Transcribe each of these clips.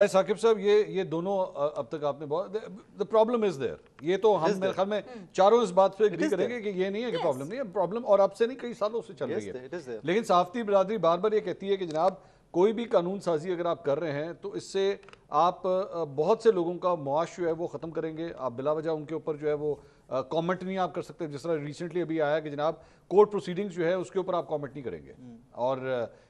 ثاقب صاحب یہ دونوں اب تک آپ نے بہت the problem is there. یہ تو ہم میرے خیال میں چاروں اس بات پہ اگری کریں گے کہ یہ نہیں ہے کہ پرابلم نہیں ہے. پرابلم اور اب سے نہیں کئی سالوں سے چل رہی ہے. لیکن صحافتی برادری بار بار یہ کہتی ہے کہ جناب کوئی بھی قانون سازی اگر آپ کر رہے ہیں تو اس سے آپ بہت سے لوگوں کا معاش جو ہے وہ ختم کریں گے. آپ بلا وجہ ان کے اوپر جو ہے وہ کامنٹ نہیں آپ کر سکتے. جس طرح ریسنٹلی ابھی آیا کہ جناب کورٹ پروسیڈنگز جو ہے اس کے اوپر آپ کامنٹ نہیں کریں گے اور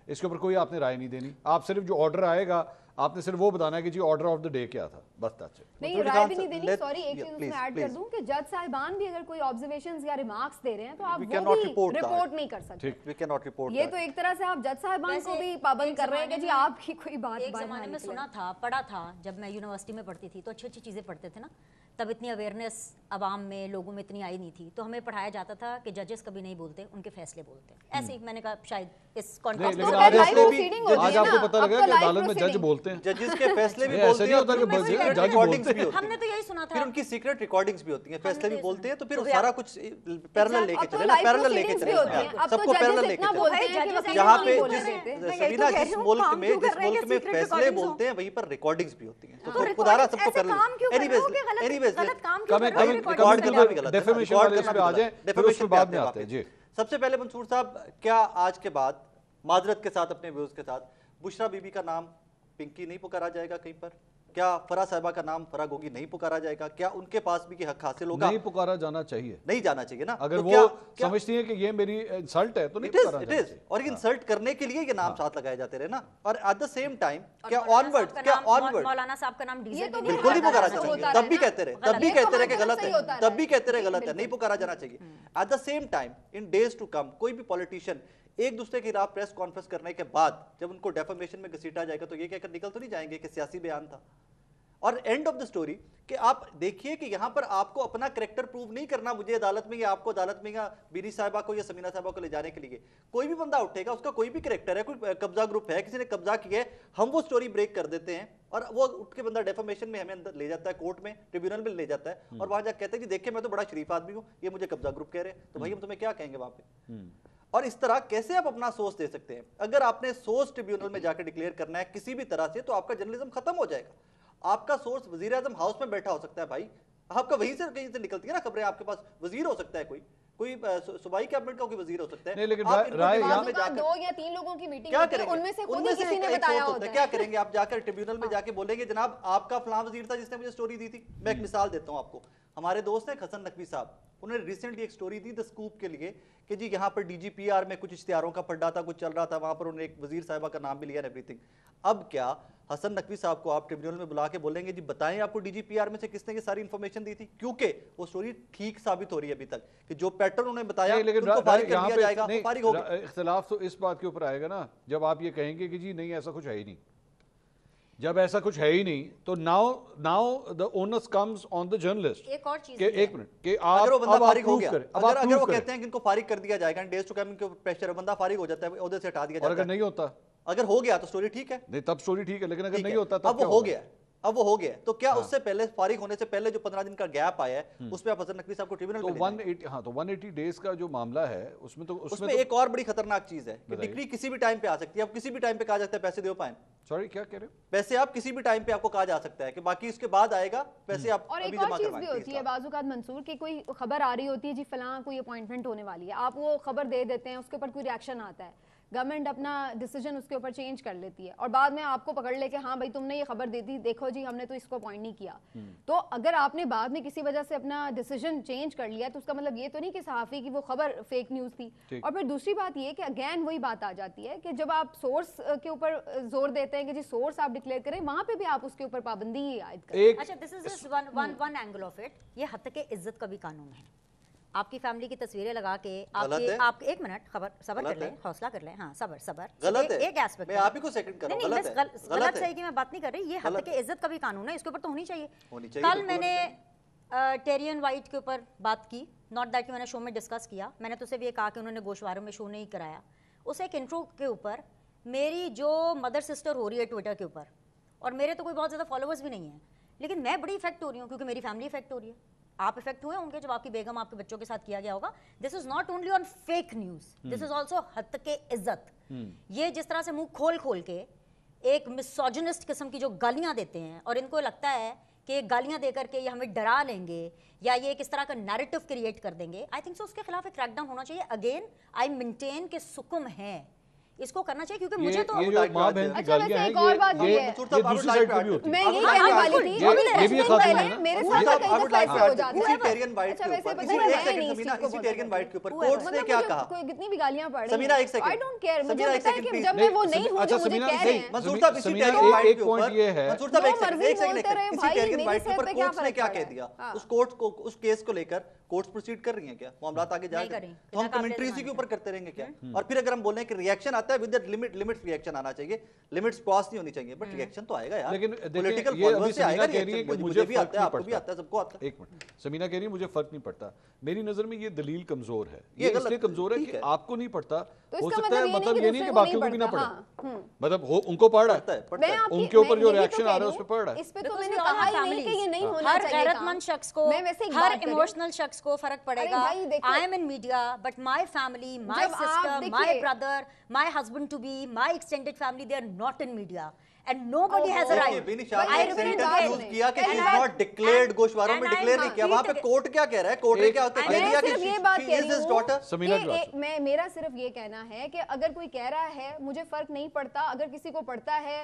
اس کے اوپر کوئی آپ نے رائے نہیں دینی. آپ صرف جو آرڈر آئے گا آپ نے صرف وہ بتانا ہے کہ جی آرڈر آف دا ڈے کیا تھا, بس that's it. نہیں رائے بھی نہیں دینی. سوری ایک چیز اس میں ایڈ کر دوں کہ جج صاحبان بھی اگر کوئی آبزرویشنز یا ریمارکس دے رہے ہیں تو آپ وہ بھی رپورٹ نہیں کر سکتے. یہ تو ایک طرح سے آپ جج صاحبان کو بھی پابند کر رہے ہیں کہ جی آپ کی کوئی بات. ایک زمانے میں سنا تھا, پڑھا تھا, جب میں یونیورسٹی میں پڑھتی تھی تو اچھی اچھی چیزیں پڑھتے تھے نا, تب اتنی اویئرنیس عوام میں لوگوں میں اتنی آئی نہیں تھی, تو ہمیں پڑھایا جاتا تھا کہ ججز کبھی نہیں بولتے, ان کے فیصلے بولتے ہیں. ایسے ہی میں نے کہا شاید اس کانٹیکسٹ میں آج آپ کو پتہ لگا کہ عدالت میں جج بولتے ہیں, ججز کے فیصلے بھی بولتے ہیں, جج بولتے ہیں. ہم نے تو یہی سنا تھا, پھر ان کی سیکرٹ ریکارڈنگز بھی ہوتی ہیں, فیصلے بھی بولتے ہیں, تو پھر سارا کچھ پیرلل لے کے چلے نا, پیرلل لے کے چلے, سب کو پیرلل لے کے چلے. یہاں پہ سبینہ جس ملک میں فیصلے بولتے ہیں وہیں پر ریکارڈنگز بھی ہوتی ہیں, تو خدا رہا سب کو پیرلل. سب سے پہلے منصور صاحب, کیا آج کے بعد معذرت کے ساتھ اپنے ویوز کے ساتھ بشرا بی بی کا نام پنکی نہیں پکارا جائے گا کہیں پر؟ کیا فرح صاحبہ کا نام فرح گوگی نہیں پکارا جائے گا؟ کیا ان کے پاس بھی یہ حق حاصل ہوگا؟ نہیں پکارا جانا چاہیے, نہیں جانا چاہیے نا. اگر وہ سمجھتی ہیں کہ یہ میری انسلٹ ہے تو نہیں پکارا جانا چاہیے. اور انسلٹ کرنے کے لیے یہ نام ساتھ لگائے جاتے رہے نا. اور ایٹ دا سیم ٹائم کیا آن ورڈ مولانا صاحب کا نام ڈیزل بالکل نہیں پکارا جانا چاہیے. تب بھی کہتے رہے کہ غلط ہے, تب بھی کہتے رہے غلط ہے, نہیں پکارا جانا چاہیے. At the same time in days to come کوئی بھی پولیٹیشین ایک دوسرے کے خلاف پریس کانفرنس کرنے کے بعد جب ان کو ڈیفامیشن میں گھسیٹا جائے گا تو یہ کہہ کر نکل تو نہیں جائیں گے کہ سیاسی بیان تھا. اور اینڈ آف دا سٹوری کہ آپ دیکھیے کہ یہاں پر آپ کو اپنا کریکٹر پروو نہیں کرنا مجھے عدالت میں, یا آپ کو عدالت میں یا بیری صاحبہ کو یا سمینہ صاحبہ کو لے جانے کے لیے. کوئی بھی بندہ اٹھے گا, اس کا کوئی بھی کریکٹر ہے, کوئی قبضہ گروپ ہے, کسی نے قبضہ کیا ہے, ہم وہ سٹوری بریک کر دیتے ہیں اور وہ اٹھ کے بندہ ڈیفامیشن میں ہمیں اندر لے جاتا ہے, کورٹ میں, ٹریبیونل میں لے جاتا ہے, اور وہاں جا کے کہتے ہیں کہ دیکھیں میں تو بڑا شریف آدمی ہوں, یہ مجھے قبضہ گروپ کہہ رہے ہیں, تو بھائی ہم تمہیں کیا کہیں گے وہاں پہ. اور اس طرح کیسے آپ اپنا سورس دے سکتے ہیں؟ اگر آپ نے سورس ٹریبیونل میں جا کے ڈکلیئر کرنا ہے کسی بھی طرح سے تو آپ کا جرنلزم ختم ہو جائے گا. آپ کا سورس وزیر اعظم ہاؤس میں بیٹھا ہو سکتا ہے بھائی, آپ کا وہیں سے کہیں سے نکلتی ہے نا خبریں, آپ کے پاس وزیر ہو سکتا ہے, کوئی صوبائی کیبنٹ کا کوئی وزیر ہو سکتا ہے. لیکن دو یا تین لوگوں کی میٹنگ ہوتی ہے, ان میں سے خود ہی کسی نے بتایا ہوتا ہے. کیا کریں گے آپ جا کر ٹریبیونل میں جا کے بولیں گے جناب آپ کا فلاں وزیر تھا جس نے مجھے سٹوری دی تھی. میں ایک مثال دیتا ہوں آپ کو. ہمارے دوست ہیں حسن نقوی صاحب, انہوں نے ریسنٹلی ایک سٹوری دی دا اسکوپ کے لیے کہ جی یہاں پر ڈی جی پی آر میں کچھ اشتہاروں کا پڑا تھا, کچھ چل رہا تھا, وہاں پر انہوں نے ایک وزیر صاحبہ کا نام بھی لیا, ایوری تھنگ. اب کیا حسن نقوی صاحب کو آپ ٹریبیونل میں بلا کے بولیں گے جی بتائیں آپ کو ڈی جی پی آر میں سے کس نے یہ ساری انفارمیشن دی تھی؟ کیونکہ وہ سٹوری ٹھیک ثابت ہو رہی ہے ابھی تک کہ جو پیٹرن انہوں نے بتایا ان کو فارغ کر دیا جائے گا, فارغ ہو گئے. اختلاف تو اس بات کے اوپر آئے گا نا جب آپ یہ کہیں گے کہ جی نہیں ایسا کچھ ہے ہی نہیں. جب ایسا کچھ ہے ہی نہیں تو now the onus comes on the journalist. ایک اور چیز, ایک منٹ, کہ اگر وہ بندہ فارغ ہو گیا, اگر وہ کہتے ہیں کہ ان کو فارغ کر دیا جائے گا, ڈیز ٹو کم ان کے پریشر, بندہ فارغ ہو جاتا ہے, عہدے سے ہٹا دیا جاتا ہے. اور اگر نہیں ہوتا, اگر ہو گیا تو سٹوری ٹھیک ہے, نہیں تب سٹوری ٹھیک ہے, لیکن اگر نہیں ہوتا تب اب وہ ہو گیا, اب وہ ہو گیا, تو کیا اس سے پہلے فارغ ہونے سے پہلے جو 15 دن کا گیپ آیا ہے اس میں آپ حسن نقوی صاحب کو ٹریبیونل میں لے جائیں؟ ہاں تو 180 ڈیز کا جو معاملہ ہے اس میں ایک اور بڑی خطرناک چیز ہے کہ ڈگری کسی بھی ٹائم پہ آ سکتی ہے. اب کسی بھی ٹائم پہ کہا جاتا ہے پیسے دیو پائیں. سوری کیا کہہ رہے ہو؟ پیسے آپ کسی بھی ٹائم پہ آپ کو کہا جا سکتا ہے کہ باقی اس کے بعد آئے گا پیسے آپ اور ایک اور چیز بھی ہوتی ہے بعض اوقات منصور کہ کوئی خبر آ رہی ہوتی ہے جی فلاں کوئی اپوائنٹمنٹ ہونے والی ہے, آپ وہ خبر دے دیتے ہیں, اس کے اوپر کوئی ریاکشن آتا ہے, گورنمنٹ اپنا ڈیسیجن اس کے اوپر چینج کر لیتی ہے اور بعد میں آپ کو پکڑ لے کہ ہاں بھائی تم نے یہ خبر دی تھی, دیکھو جی ہم نے تو اس کو اپوائنٹ نہیں کیا. تو اگر آپ نے بعد میں کسی وجہ سے اپنا ڈیسیجن چینج کر لیا تو اس کا مطلب یہ تو نہیں کہ صحافی کی وہ خبر فیک نیوز تھی. اور پھر دوسری بات یہ کہ اگین وہی بات آ جاتی ہے کہ جب آپ سورس کے اوپر زور دیتے ہیں کہ جی سورس آپ ڈکلیئر کریں, وہاں پہ بھی آپ اس کے اوپر پابندی ہی عائد کریں. اچھا this is one angle of it. یہ حد تک عزت کا بھی قانون ہے. آپ کی فیملی کی تصویریں لگا کے آپ ایک منٹ صبر کر لیں, حوصلہ کر لیں, ہاں صبر, ایک ایسپیکٹ میں آپ ہی کو سیکنڈ کر رہا ہوں, غلط صحیح کی میں بات نہیں کر رہی, یہ حد تک عزت کا بھی قانون ہے, اس کے اوپر تو ہونی چاہیے. کل میں نے ٹیرین وائٹ کے اوپر بات کی, ناٹ دیٹ کہ میں نے شو میں ڈسکس کیا, میں نے تو صرف یہ کہا کہ انہوں نے گوشواروں میں شو نہیں کرایا. اس ایک انٹرو کے اوپر میری جو مدر سسٹر ہو رہی ہے ٹویٹر کے اوپر, اور میرے تو کوئی بہت زیادہ فالوورز بھی نہیں ہیں, لیکن میں بڑی افیکٹ ہو رہی ہوں کیونکہ میری فیملی افیکٹ ہو رہی ہے. آپ افیکٹ ہوئے ہوں گے جب آپ کی بیگم آپ کے بچوں کے ساتھ کیا گیا ہوگا. This is not only on fake news, this is also حد کے عزت. یہ جس طرح سے منہ کھول کے ایک मिसोजिनिस्ट किस्म की जो गालियां देते हैं और इनको लगता है कि गालियां देकर के ये हमें डरा लेंगे या ये किस तरह का नैरेटिव क्रिएट कर देंगे, आई थिंक सो उसके खिलाफ एक क्रैकडाउन होना चाहिए। अगेन आई मेंटेन के सुकुम है, इसको करना चाहिए, क्योंकि मुझे तो ये जो माँ बहन की गालियां हैं, ये दूसरी साइड पे भी होती है। मैं यही कहने वाली थी, ये भी एक खातून है ना, मेरे साथ कई दफा ऐसे हो जाता है। इसी टेरियन वाइट के ऊपर, इसी टेरियन वाइट के ऊपर कोर्ट्स ने क्या कहा, कोई कितनी भी गालियां पड़ रही हैं, समीरा एक सेकंड, आई डोंट केयर, मुझे समीरा एक पता है सेकंड कि जब मैं वो नहीं हूं जो मुझे कह रहे हैं। मंसूर साहब इसी टेरियन वाइट के ऊपर, मंसूर साहब एक सेकंड, इसी टेरियन वाइट के ऊपर कोर्ट्स ने क्या कह दिया, उस कोर्ट को, उस केस को लेकर कोर्ट्स प्रोसीड कर रही हैं क्या, मामलात आगे जा रहे हैं, तो हम कमेंट्री इसी के ऊपर करते रहेंगे क्या? और फिर अगर हम बोलें कि रिएक्शन आता है विद द लिमिट्स रिएक्शन आना चाहिए, लिमिट्स क्रॉस नहीं होनी चाहिए, बट रिएक्शन तो आएगा यार। लेकिन पॉलिटिकल अभी से आएगा, कह रही है कि मुझे भी आता है, आपको भी आता है, सबको आता है। एक मिनट, समीना कह रही है मुझे फर्क नहीं पड़ता। मेरी नजर में ये दलील कमजोर है, ये इसलिए कमजोर है कि आपको नहीं पड़ता, हो सकता है मतलब ये नहीं कि बाकियों को भी ना पड़े, मतलब उनको पड़ रहा है, उनके ऊपर जो रिएक्शन आ रहा है उस पे पड़ रहा है। इस पे तो मैंने कहा ही नहीं कि ये नहीं होना चाहिए। हर गैरतमंद शख्स को, हर इमोशनल शख्स को फर्क पड़ेगा। I am in media but my family, my sister, my brother, my husband to be, my extended family, they are not in media and nobody has a right. I repeat use किया कि she is not declared, गोशवारों में declare नहीं किया, वहां पे court क्या कह रहा है, कोर्ट ने क्या कह दिया कि she is his daughter। मैं मेरा सिर्फ ये कहना है कि अगर कोई कह रहा है मुझे फर्क नहीं पड़ता, अगर किसी को पड़ता है,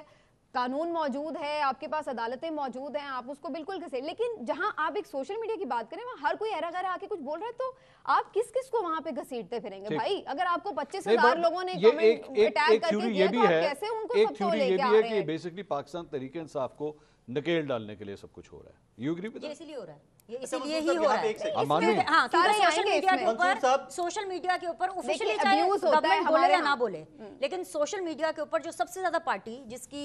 कानून मौजूद है, आपके पास अदालतें मौजूद हैं, आप उसको बिल्कुल घसीट, लेकिन जहां आप एक सोशल मीडिया की बात करें वहां हर कोई ऐरा गैरा आके कुछ बोल रहा है, तो आप किस किस को वहां पे घसीटते फिरेंगे भाई? अगर आपको 25,000 लोगों ने कमेंट टैग करके दिया तो आप कैसे उनको सबको लेके आ रहे हैं? बेसिकली पाकिस्तान तहरीक इंसाफ को नकेल डालने के लिए सब कुछ हो रहा है, यू एग्री विद दैट? इसीलिए हो रहा है, ये इसीलिए ही हो रहा है। हाँ, सोशल मीडिया के ऊपर ऑफिशियली चाहे गवर्नमेंट बोले या ना बोले, लेकिन सोशल मीडिया के ऊपर जो सबसे ज्यादा पार्टी जिसकी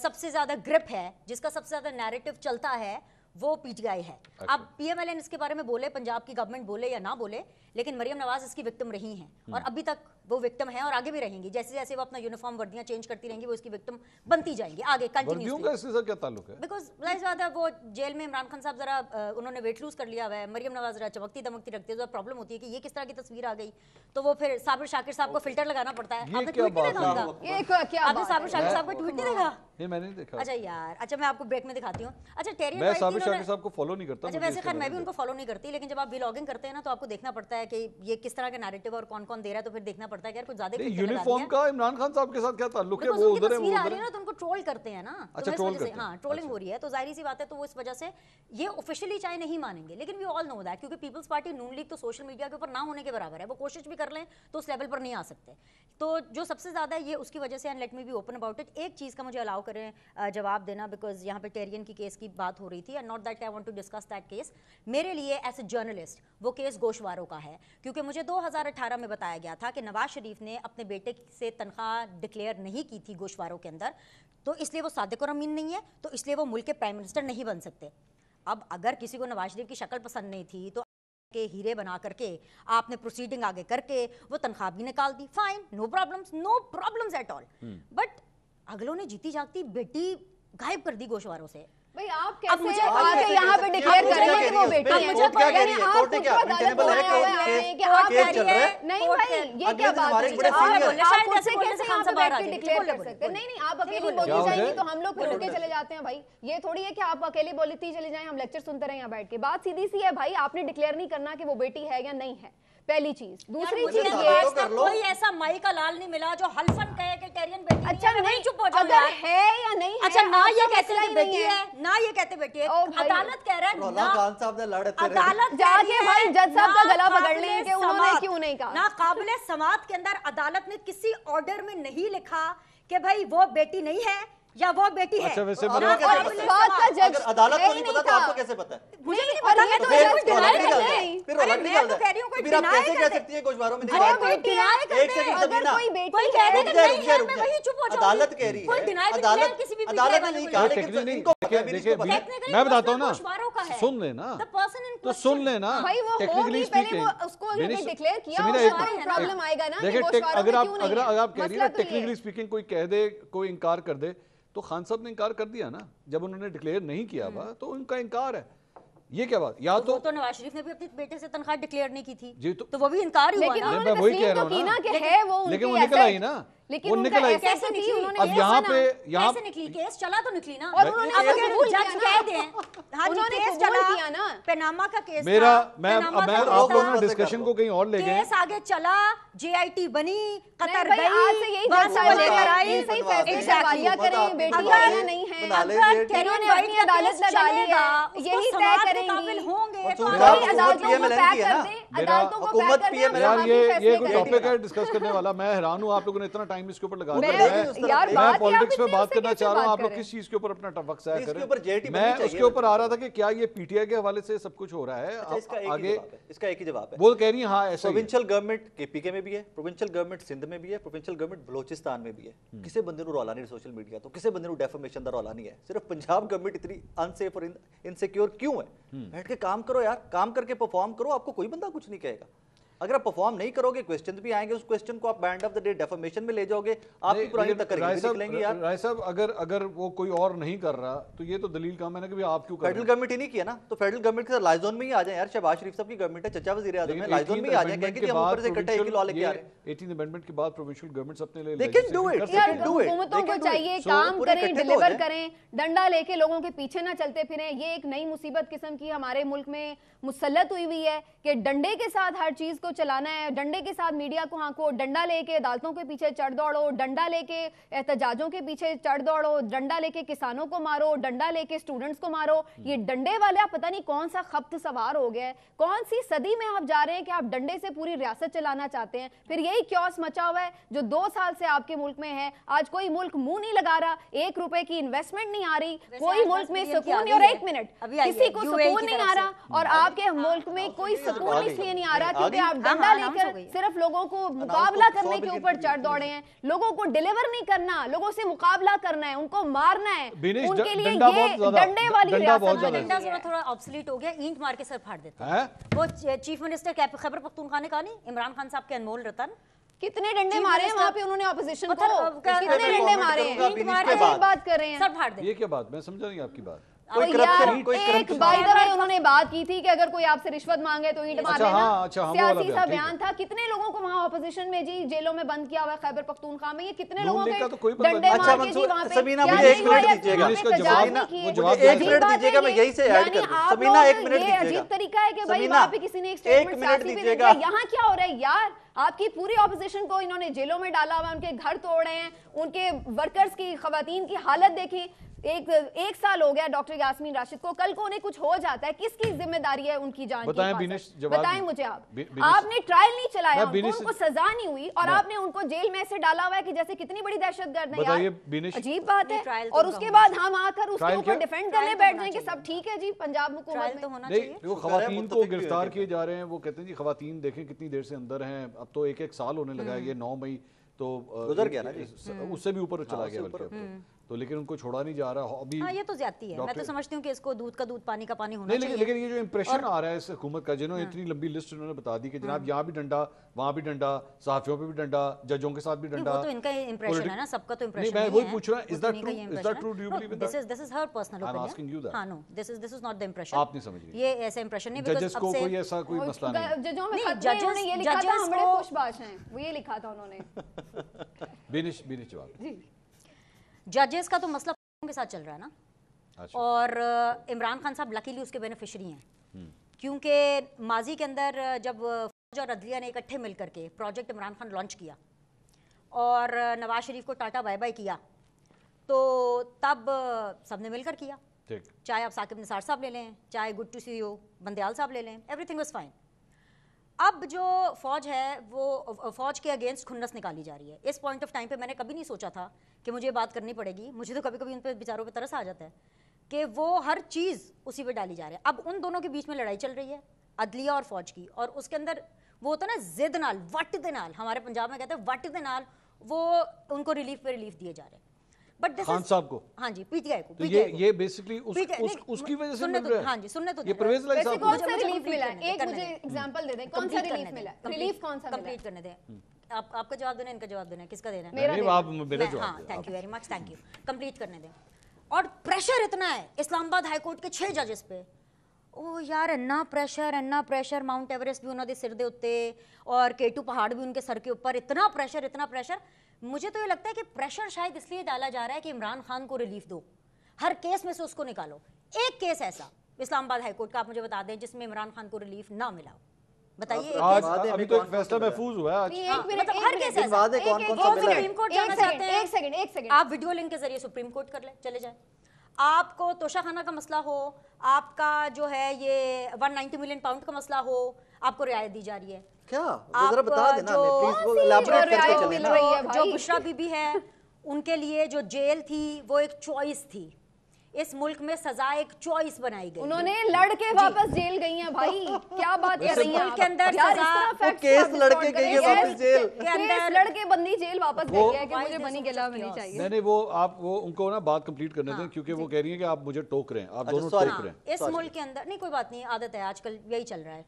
सबसे ज्यादा ग्रिप है, जिसका सबसे ज्यादा नैरेटिव चलता है, वो पीटीआई है। अब पीएमएलएन इसके बारे में बोले, पंजाब की गवर्नमेंट बोले या ना बोले, लेकिन मरियम नवाज इसकी विक्टिम रही हैं और अभी तक वो विक्टिम है और आगे भी रहेंगी। जैसे जैसे वो अपना यूनिफॉर्म वर्दियां चेंज करती रहेंगी, वो इसकी विक्टिम बनती जाएंगी आगे कंटिन्यूअसली। इससे क्या ताल्लुक है? बिकॉज़ लाइज बात है, वो जेल में इमरान खान साहब जरा उन्होंने वेट लूज कर लिया हुआ है, मरियम नवाज जरा चमकती दमकती रखती है, तो प्रॉब्लम होती है कि ये किस तरह की तस्वीर आ गई, तो वो फिर साबिर शाकिर साहब को फिल्टर लगाना पड़ता है। आपने ट्वीट नहीं देखा होगा, आपने साबिर शाकिर साहब को ट्वीट नहीं देखा? ये मैंने नहीं देखा। अच्छा यार, अच्छा मैं आपको ब्रेक में दिखाती हूँ। अच्छा टेरियन मैं साबिर शाकिर साहब को फॉलो नहीं करता। अच्छा वैसे खैर मैं भी उनको फॉलो नहीं करती, लेकिन जब आप व्लॉगिंग करते हैं ना तो आपको देखना पड़ता है कि ये किस तरह का नैरेटिव और कौन कौन दे रहा है, तो फिर देखना पड़ता है कि यार कुछ ज्यादा यूनिफॉर्म का इमरान खान साहब के साथ क्या ताल्लुक है? वो उधर है, वो उधर है ना, तो उनको ट्रोल करते हैं ना। अच्छा, ट्रोल करते हैं। हाँ, ट्रोलिंग हो रही है, तो जाहिर सी बात है, तो वो इस वजह से ये ऑफिशियली चाहे नहीं मानेंगे, लेकिन वी ऑल नो दैट, क्योंकि पीपल्स पार्टी नून लीग तो सोशल मीडिया के ऊपर ना होने के बराबर है। वो कोशिश भी कर लें तो उस लेवल पर नहीं आ सकते। तो जो सबसे ज्यादा ये उसकी वजह से, and let me be open about it, एक चीज का मुझे अलाउ करें जवाब देना, बिकॉज यहाँ पे टेरियन की केस की बात हो रही थी, and not that I want to discuss that case. मेरे लिए एज ए जर्नलिस्ट वो केस गोशवारों का है, क्योंकि मुझे 2018 में बताया गया था कि नवाज शरीफ ने अपने बेटे से तनख्वाह डिक्लेयर नहीं की थी गोशवारों के अंदर, तो इसलिए वो सादिक और अमीन नहीं है, तो इसलिए वो मुल्क के प्राइम मिनिस्टर नहीं बन सकते। अब अगर किसी को नवाज शरीफ की शक्ल पसंद नहीं थी तो के हीरे बना करके आपने प्रोसीडिंग आगे करके वो तनख्वाह भी निकाल दी, fine, no problems at all. But अगलों ने जीती जागती बेटी गायब कर दी गोशवारों से। भाई आप कैसे आके यहाँ पे डिक्लेयर करेंगे कि वो बेटी है? कोर्ट क्या कह रही है? कोर्ट ने क्या रिजनेबल है कि आप केस चल रहा है? नहीं भाई, ये क्या बात है? आप खुद से कैसे यहाँ पे बैठ के डिक्लेयर कर सकते हैं? नहीं, आप अकेली बोलती जाएंगी तो हम लोग फिर रुके चले जाते हैं भाई। ये थोड़ी है कि आप अकेली बोलती चले जाएं, हम लेक्चर सुनते रहे यहाँ बैठ के। बात सीधी सी है भाई, आपने डिक्लेयर नहीं करना कि वो बेटी है या नहीं है, पहली चीज। दूसरी चीज ये, कोई ऐसा माई का लाल नहीं मिला जो हल्फन कहे कि टेरियन बेटी अच्छा नहीं, चुप हो जाओ अगर है या नहीं है, अच्छा ना ये कहते हैं बेटी है, ना ये कहते बेटी है, अदालत कह रहा है ना, खान साहब ने लड़े थे, अदालत जाके भाई जज साहब का गला पकड़ लें कि उन्होंने क्यों नहीं कहा। ना काबिले समात के अंदर अदालत ने किसी ऑर्डर में नहीं लिखा कि भाई वो बेटी नहीं है या वो बेटी है। अच्छा वैसे और इस बात का जज अदालत को नहीं पता तो आपको कैसे पता है? मुझे नहीं पता, मैं तो कुछ डिनाई कर रही हूं। फिर रौनक निकाल दे, फिर आप कैसे कह सकती है गोशवारों में नहीं? कोई डिनाई कर, एक सेकंड समीना, कोई बेटी कोई कह दे कि नहीं है, मैं वही चुप हो जाऊंगी। अदालत कह रही है, अदालत ने नहीं कहा, लेकिन इनको देखिए मैं बताता हूँ ना, सुन लेना तो सुन लेना। भाई वो टेक्निकली स्पीकिंग उसको डिक्लेयर किया, प्रॉब्लम आएगा ना। अगर आप कह रही है ना टेक्निकली स्पीकिंग कोई कह दे, कोई इनकार कर दे, तो खान साहब ने इनकार कर दिया ना जब उन्होंने डिक्लेयर नहीं किया हुआ, तो उनका इनकार है। ये क्या बात? या तो नवाज शरीफ ने भी अपने बेटे से तनख्वाह डिक्लेयर नहीं की थी जी, तो वो भी इनकार ही हुआ ना। मैं वही कह रहा हूं ना, लेकिन वो निकल आई ना। लेकिन उनका ऐसे थी, उन्होंने अब यहाँ पे कैसे निकली, केस चला तो निकली ना, और उन्होंने अब अगर कबूल जज किया कह दें हाँ जी केस चला ना, पनामा का केस मेरा था, मैं पनामा का आप केस लोग था, ना डिस्कशन को कहीं और ले गए। केस आगे चला, JIT बनी, कतर भाई, आज से गई, यही वहां से लेकर आई, इनसे ही फैसले सवालिया करें, बेटी है या नहीं है, इन्होंने अपनी अदालत लगा ली है, यही तय करेंगी होंगे अदालतों को पैक कर दें, अदालतों को पैक कर दें। यार ये कोई टॉपिक है डिस्कस करने वाला, मैं हैरान हूँ आप लोगों ने इतना टाइम इसके ऊपर लगा दिया। मैं पॉलिटिक्स पे बात करना चाह रहा हूँ, आप लोग किस चीज के ऊपर अपना वक्त ज़ाया करें। मैं उसके ऊपर आ रहा था कि क्या ये PTI के हवाले से सब कुछ हो रहा है आगे, इसका एक ही जवाब है, वो कह रही है हाँ ऐसा। प्रोविंशियल गवर्नमेंट KPK में भी है, प्रोविंशियल गवर्नमेंट सिंध में भी है, प्रोविंशियल गवर्नमेंट बलोचिस्तान में भी है। किसी बंदे ਨੂੰ ਰੌਲਾ ਨਹੀਂ सोशल मीडिया तो, किसी बंदे ਨੂੰ डेफमेशन ਦਾ ਰੌਲਾ नहीं है, सिर्फ पंजाब गवर्नमेंट इतनी अनसेफ और इनसिक्योर क्यों है? बैठ के काम करो यार, काम करके परफॉर्म करो, आपको कोई बंदा कुछ नहीं कहेगा। अगर आप परफॉर्म नहीं करोगे, क्वेश्चन भी आएंगे, उस क्वेश्चन को आप end of the day defamation में ले जाओगे, आपकी पुरानी तकरीरें निकलेंगी यार। राय साहब अगर वो कोई और नहीं कर रहा तो ये तो दलील काम है ना कि भाई आप क्यों कर रहे हैं। फेडरल गवर्नमेंट ही नहीं किया ना, तो फेडरल गवर्नमेंट के लाइजोन में ही आ जाए यार। शहबाज शरीफ साहब की गवर्नमेंट है, चचा वजीर आजम है, लाइजोन में ही आ जाए, कहेंगे कि हम ऊपर से इकट्ठे एक ही लॉ लेके आ रहे हैं। 18th अमेंडमेंट के बाद प्रोविंशियल गवर्नमेंट्स अपने लिए They can do it, they can do it, हुकूमतों they को can do चाहिए it. काम पूरे करें, इकट्ठे तो डिलीवर हो जाए। करें, डंडा लेके लोगों के पीछे ना चलते फिरें। ये एक नई मुसीबत किस्म की हमारे मुल्क में मुसल्लत हुई है कि डंडे के साथ हर चीज को चलाना है, डंडे के साथ मीडिया को हाँको, डंडा लेके अदालतों के पीछे चढ़ दौड़ो, डंडा लेके एहतजाजों के पीछे चढ़ दौड़ो, डंडा लेके किसानों को मारो, डंडा लेके स्टूडेंट्स को मारो। ये डंडे वाले पता नहीं कौन सा खप्त सवार हो गया है, कौन सी सदी में आप जा रहे हैं कि आप डंडे से पूरी रियासत चलाना चाहते हैं। फिर यही क्योस मचा हुआ है जो 2 साल से आपके मुल्क में है। आज कोई मुल्क मुंह नहीं लगा रहा, 1 रुपए की इन्वेस्टमेंट नहीं आ रही, कोई मुल्क में सुकून नहीं। और 1 मिनट, किसी को सुकून नहीं आ रहा, और आपके मुल्क में कोई सुकून इसलिए नहीं आ रहा क्योंकि आप डंडा लेकर सिर्फ लोगों को मुकाबला करने के ऊपर चढ़ दौड़े हैं। लोगों को डिलीवर नहीं करना, लोगों से मुकाबला करना है, उनको मारना है। उनके लिए ये डंडे वाली रियासत है। डंडा थोड़ा ऑब्सोलीट हो गया, ईंट मार के सर फाड़ देते हैं। वो चीफ मिनिस्टर खैबर पख्तूनख्वा ने कहा नहीं, इमरान खान साहब के अनमोल रतन कितने डंडे मारे हैं वहाँ पे उन्होंने ऑपोजिशन को, कितने डंडे मारे हैं, बात कर रहे हैं, सर फाड़ दे। ये क्या बात, मैं समझा नहीं आपकी बात। एक बाय द वे उन्होंने बात की थी कि अगर कोई आपसे रिश्वत मांगे तो ईंट मार देना, सियासी सा बयान था। कितने लोगों को वहाँ ऑपोजिशन में जी जेलों में बंद किया हुआ है खैबर पख्तूनख्वा में, ये कितने लोगों के डंडे मार के जी वहाँ पे। समीना मुझे 1 मिनट दीजिएगा, 1 मिनट दीजिएगा, मैं यही से ऐड कर दूं। समीना 1 मिनट दीजिएगा। अजीब तरीका है कि भाई वहाँ पे किसी ने एक स्टेटमेंट सियासी भी दिया, यहाँ क्या हो रहा है यार? आपकी पूरी ऑपोजिशन को इन्होंने जेलों में डाला हुआ है, उनके घर तोड़ रहे हैं, उनके वर्कर्स की, खवातीन की हालत देखी। एक साल हो गया डॉक्टर यास्मीन राशिद को, कल को उन्हें कुछ हो जाता है, किसकी जिम्मेदारी है उनकी जान की? बताएं मुझे आप। आपने ट्रायल नहीं चलाया, उनको सजा नहीं हुई और आपने उनको जेल में ऐसे डाला हुआ है कि जैसे कितनी बड़ी दहशतगर्द है यार। अजीब बात है। और उसके बाद हम आकर उसके ऊपर डिफेंड करने बैठ जाएंगे, सब ठीक है जी पंजाब हुकूमत में होना चाहिए। वो खवातीन को गिरफ्तार किए जा रहे हैं, वो कहते हैं जी खवातीन देखें कितनी देर से अंदर हैं, अब तो 1 साल होने लगा है, ये 9 मई तो गुजर गया ना जी, उससे भी ऊपर चला गया बल्कि, तो लेकिन उनको छोड़ा नहीं जा रहा अभी। हाँ, ये तो ज्यादती है। मैं तो समझती हूँ कि इसको दूध का दूध पानी का पानी होना चाहिए। लेकिन ये जो इंप्रेशन आ रहा है इस हुकूमत का, जिन्होंने इतनी लंबी लिस्ट उन्होंने बता दी कि जनाब यहाँ भी डंडा, वहाँ भी डंडा, सहाफियों पे भी डंडा, जजों के साथ भी डंडा। वो तो इनका इंप्रेशन है ना, सबका तो इंप्रेशन नहीं, मैं वही पूछ रहा हूँ, is that true? Do you believe that? This is her personal opinion. I am asking you that. हां, no, this is not the impression. आप नहीं समझ रही, ये ऐसा इंप्रेशन नहीं, जजेस को कोई ऐसा कोई मसला नहीं। जजों में जजों ने ये लिखा था हम बड़े खुशबाश हैं, वो ये लिखा था उन्होंने। बिनिश जवाब। जजेस का तो मसला के साथ चल रहा है ना, और इमरान खान साहब लकीली उसके बेनिफिशियरी हैं, क्योंकि माजी के अंदर जब फौज और अदलिया ने इकट्ठे मिलकर के प्रोजेक्ट इमरान खान लॉन्च किया और नवाज शरीफ को टाटा बाय बाय किया, तो तब सबने मिलकर किया। चाहे आप साकिब निसार साहब ले लें, चाहे good to see you Bandial साहब ले लें, एवरीथिंग वाज फाइन। अब जो फौज है वो फौज के अगेंस्ट खुन्नस निकाली जा रही है। इस पॉइंट ऑफ टाइम पे मैंने कभी नहीं सोचा था कि मुझे बात करनी पड़ेगी। मुझे तो कभी कभी उन पे बेचारों पे तरस आ जाता है कि वो हर चीज़ उसी पे डाली जा रही है। अब उन दोनों के बीच में लड़ाई चल रही है, अदलिया और फौज की, और उसके अंदर वो होता है ना जिद नाल, वट दे नाल, हमारे पंजाब में कहते हैं वट दे नाल, वो उनको रिलीफ पे रिलीफ दिए जा रहे हैं। बट खान साहब को, हाँ जी, पीटीआई को, तो ये बेसिकली उसकी वजह से मिल रहा है। हाँ जी, सुनने तो ये परवेज लाई साहब कौन सा रिलीफ मिला? एक मुझे एग्जांपल दे दें, कौन सा रिलीफ मिला? रिलीफ कौन सा मिला? कंप्लीट करने दें। आपका जवाब देना है, इनका जवाब देना है, किसका देना है? मेरा आप मेरा जवाब। हाँ, thank you very much, thank you. Complete करने दें। और प्रेशर इतना है इस्लामाबाद हाई कोर्ट के 6 जजेस पे। ओ यार, इन्ना प्रेशर, माउंट एवरेस्ट भी उन्होंने सिर दे उत्ते और K2 पहाड़ भी उनके सर के ऊपर, इतना प्रेशर। मुझे तो ये लगता है कि प्रेशर शायद इसलिए डाला जा रहा है कि इमरान खान को रिलीफ दो, हर केस में से उसको निकालो। एक केस ऐसा इस्लामाबाद हाई कोर्ट का आप मुझे बता दें जिसमें इमरान खान को रिलीफ ना मिला हो, बताइए। आज अभी तो एक फैसला महफूज हुआ है आज। मतलब हर केस ऐसा, सुप्रीम कोर्ट जाना चाहते हैं, एक सेकंड आप वीडियो लिंक के जरिए सुप्रीम कोर्ट कर ले, चले जाए। आपको तोशाखाना का मसला हो, आपका जो है ये 190 मिलियन पाउंड का मसला हो, आपको रियायत दी जा रही है। क्या जरा बता देना, प्लीज वो इलैबोरेट करके चलें ना। जो बुशरा बीबी है उनके लिए जो जेल थी वो एक चॉइस थी, इस मुल्क में सजा एक चॉइस बनाई गई। उन्होंने लड़के वापस जेल गई हैं भाई, क्या बात कर रही हैं? के अंदर केस लड़के गई है वापस जेल के अंदर, लड़के बंदी जेल वापस गई है कि मुझे बनी गिला मिलनी चाहिए। नहीं वो आप वो उनको ना बात कंप्लीट करने दें, क्योंकि वो कह रही है कि आप मुझे टोक रहे हैं, आप दोनों टोक रहे हैं। इस मुल्क के अंदर नहीं, कोई बात नहीं, आदत है आजकल, यही चल रहा है,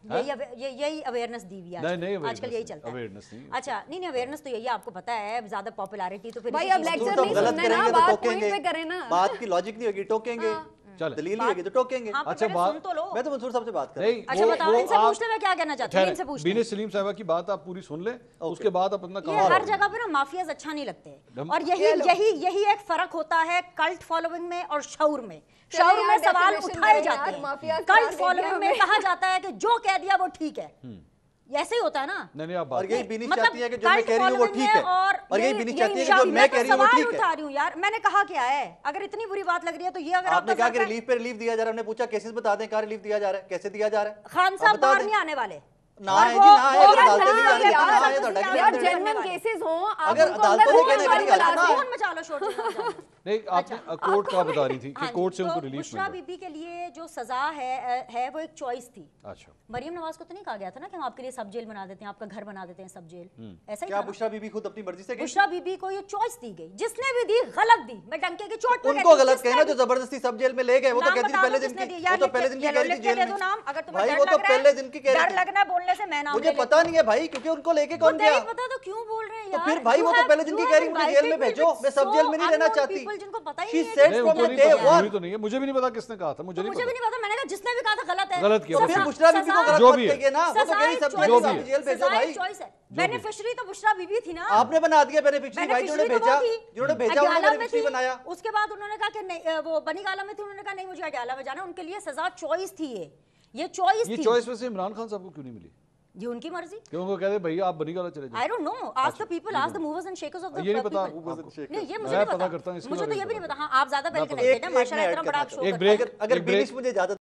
यही अवेयरनेस दी हुई है आजकल, यही चलता है। अच्छा नहीं अवेयरनेस तो यही, आपको पता है ज्यादा पॉपुलैरिटी तो फिर भाई अब लेक्चर नहीं सुनना है ना, बात पॉइंट पे करें ना, बात की लॉजिक नहीं होगी, टोकेंगे, दलील नहीं होगी तो टोकेंगे। अच्छा बात तो लो, मैं तो मंसूर साहब से बात कर रहा हूं। अच्छा बताओ इनसे पूछ ले, मैं क्या कहना चाहती हूं, इनसे पूछ ले। बीने सलीम साहिबा की बात आप पूरी सुन ले, उसके बाद आप अपना काम। ये हर जगह पे ना माफियाज अच्छा नहीं लगते, और यही एक फर्क होता है कल्ट फॉलोइंग में और शऊर में। शऊर में सवाल उठाए जाते हैं, कल्ट फॉलोइंग में कहा जाता है कि जो कह दिया वो ठीक है, ऐसे ही होता है ना। नहीं आप और यही बीनी चाहती है कि जो मैं कह रही हूं वो ठीक है, और यही बीनी चाहती है कि जो मैं कह रही हूं वो ठीक है। उठा रही हूं यार, मैंने कहा क्या है, अगर इतनी बुरी बात लग रही है तो ये अगर आपने कहा कि रिलीफ पे रिलीफ दिया जा रहा है, हमने पूछा केसेस बता दें, कहां रिलीफ दिया जा रहा है, कैसे दिया जा रहा है। खान साहब बाहर नहीं आने वाले, ना है जी, ना है, अगर अदालतें नहीं जाने तो ना है, तो यार जेन्युइन केसेस हो, अगर अदालतों ने कहने का नहीं करना फोन मचा लो, शोर नहीं आपने कोर्ट का बता रही थी कि कोर्ट से उनको रिलीफ बुशरा बीबी के लिए जो सजा है वो एक चॉइस थी। अच्छा मरियम नवाज को तो नहीं कहा गया था ना कि हम आपके लिए सब जेल बना देते हैं, आपका घर बना देते हैं सब जेल, ऐसा ही क्या बुशरा बीबी खुद अपनी मर्जी से गई? बुशरा बीबी को ये चॉइस दी गई, जिसने भी दी गलत दी, मैं डंके की चोट पे उनको गलत कहना, जो जबरदस्ती सब जेल में ले गए, वो तो कहती पहले दिन की, वो तो पहले दिन की कह रही थी जेल में। नाम अगर तुम्हें भाई वो तो पहले दिन की कह रही थी, लगना बोलने से मैं नाम मुझे पता नहीं है भाई, क्योंकि उनको लेके कौन गया, पता तो क्यों बोल रहे हैं तो यार। फिर भाई वो तो पहले दिन की कह रही मुझे जेल में भेजो, मैं सब जेल में नहीं रहना चाहती। जिनको पता ही She नहीं said है, from the day one। तो नहीं है, मुझे भी नहीं पता किसने कहा था, मुझे भी नहीं पता, मैंने कहा जिसने भी कहा था गलत है, गलत किया। तो फिर बुशरा बीबी को गलत जो मत भी है। कहिए ना, वो तो कह रही सब जेल भेजो भाई। बेनिफिशियरी तो बुशरा बीबी थी ना, आपने बना दिया बेनिफिशियरी भाई, जिन्होंने भेजा उन्होंने बेनिफिशियरी बनाया। उसके बाद उन्होंने कहा कि नहीं, वो बनी गाला में थी, उन्होंने कहा नहीं मुझे अडयाला में जाना, उनके लिए सजा चॉइस थी, ये चॉइस थी। ये चॉइस में से इमरान खान साहब को क्यों नहीं मिली? ये उनकी मर्जी, क्यों उनको कहते भैया आप बनी गाला चले जाओ। I don't know, ask the people, ask the movers and shakers of the people। ये नहीं पता, नहीं ये मुझे नहीं पता, करता हूं, मुझे तो ये भी नहीं पता। हाँ आप ज्यादा वेल कनेक्टेड हैं माशाल्लाह, इतना बड़ा आप शो करते हैं। एक ब्रेक, अगर बीनिश मुझे इजाजत